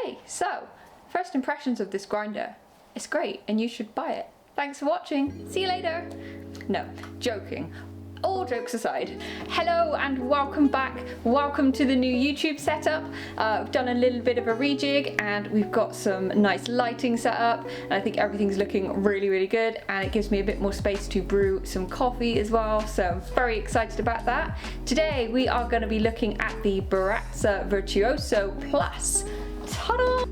Okay, so first impressions of this grinder. It's great and you should buy it. Thanks for watching. See you later. No, joking. All jokes aside, hello and welcome back. Welcome to the new YouTube setup. We've done a little bit of a rejig and we've got some nice lighting set up, and I think everything's looking really good, and it gives me a bit more space to brew some coffee as well, so I'm very excited about that. Today we are going to be looking at the Baratza Virtuoso Plus. Ta-da!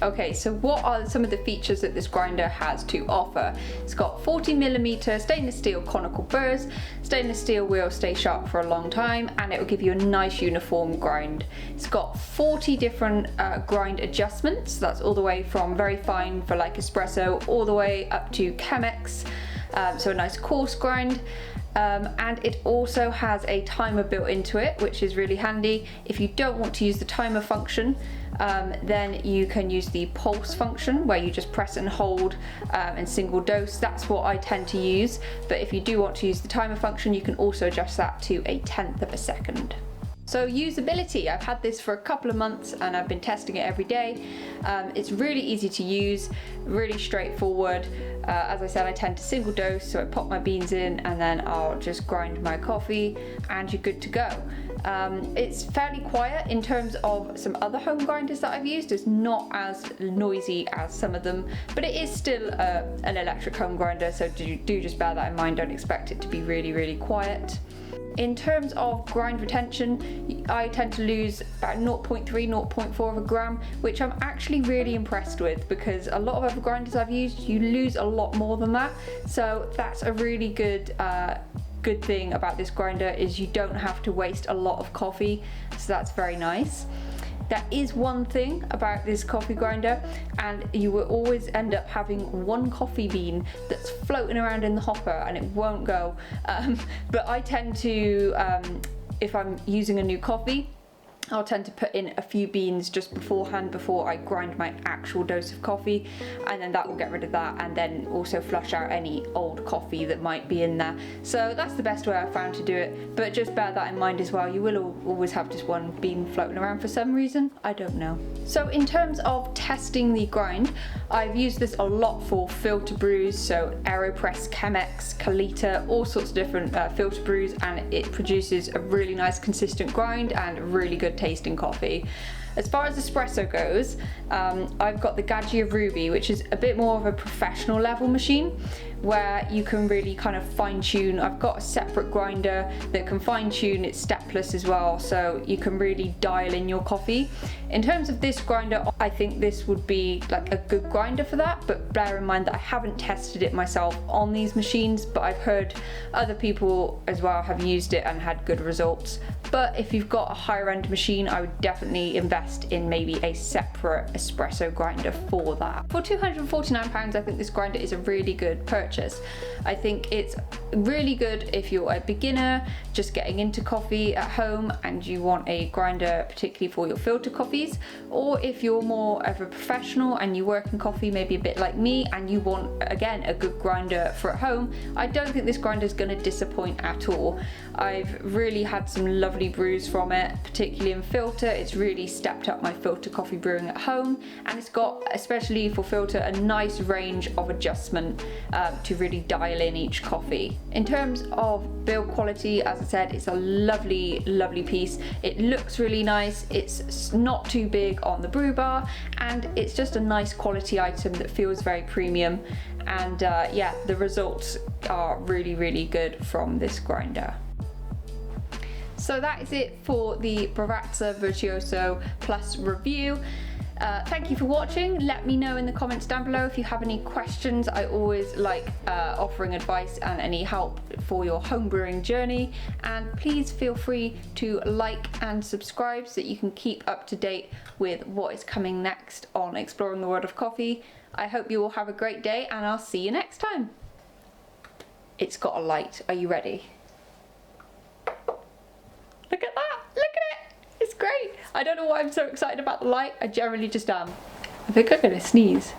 Okay, so what are some of the features that this grinder has to offer? It's got 40mm stainless steel conical burrs, stainless steel wheel stay sharp for a long time, and it will give you a nice uniform grind. It's got 40 different grind adjustments. That's all the way from very fine for like espresso all the way up to Chemex, so a nice coarse grind. And it also has a timer built into it, which is really handy. If you don't want to use the timer function, then you can use the pulse function where you just press and hold in single dose. That's what I tend to use, but if you do want to use the timer function, you can also adjust that to 1/10 of a second. So usability, I've had this for a couple of months and I've been testing it every day. It's really easy to use, really straightforward. As I said, I tend to single dose, so I pop my beans in and then I'll just grind my coffee and you're good to go. It's fairly quiet in terms of some other home grinders that I've used. It's not as noisy as some of them, but it is still an electric home grinder, so do just bear that in mind. Don't expect it to be really quiet. In terms of grind retention, I tend to lose about 0.3, 0.4 of a gram, which I'm actually really impressed with, because a lot of other grinders I've used, you lose a lot more than that. So that's a really good thing about this grinder, is you don't have to waste a lot of coffee, so that's very nice. There is one thing about this coffee grinder, and you will always end up having one coffee bean that's floating around in the hopper and it won't go. But I tend to, if I'm using a new coffee, I'll tend to put in a few beans just beforehand before I grind my actual dose of coffee, and then that will get rid of that, and then also flush out any old coffee that might be in there. So that's the best way I've found to do it, but just bear that in mind as well. You will always have just one bean floating around for some reason, I don't know. So in terms of testing the grind, I've used this a lot for filter brews, so AeroPress, Chemex, Kalita, all sorts of different filter brews, and it produces a really nice consistent grind and really good tasting coffee. As far as espresso goes, I've got the Gadget Ruby, which is a bit more of a professional level machine where you can really kind of fine tune. I've got a separate grinder that can fine tune, it's stepless as well, so you can really dial in your coffee. In terms of this grinder, I think this would be like a good grinder for that, but bear in mind that I haven't tested it myself on these machines, but I've heard other people as well have used it and had good results. But if you've got a higher end machine, I would definitely invest in maybe a separate espresso grinder for that. For £249, I think this grinder is a really good purchase. I think it's really good if you're a beginner just getting into coffee at home and you want a grinder particularly for your filter coffees, or if you're more of a professional and you work in coffee, maybe a bit like me, and you want again a good grinder for at home. I don't think this grinder is going to disappoint at all. I've really had some lovely brews from it, particularly in filter. It's really stepped up my filter coffee brewing at home, and it's got, especially for filter, a nice range of adjustment to really dial in each coffee. In terms of build quality, as I said, it's a lovely piece. It looks really nice, it's not too big on the brew bar, and it's just a nice quality item that feels very premium. And yeah, the results are really good from this grinder. So that is it for the Baratza Virtuoso Plus review. Thank you for watching. Let me know in the comments down below if you have any questions. I always like offering advice and any help for your homebrewing journey. And please feel free to like and subscribe so that you can keep up to date with what is coming next on Exploring the World of Coffee. I hope you all have a great day, and I'll see you next time. It's got a light. Are you ready? Look at that! Look at it! It's great! I don't know why I'm so excited about the light. I generally just am. I think I'm gonna sneeze.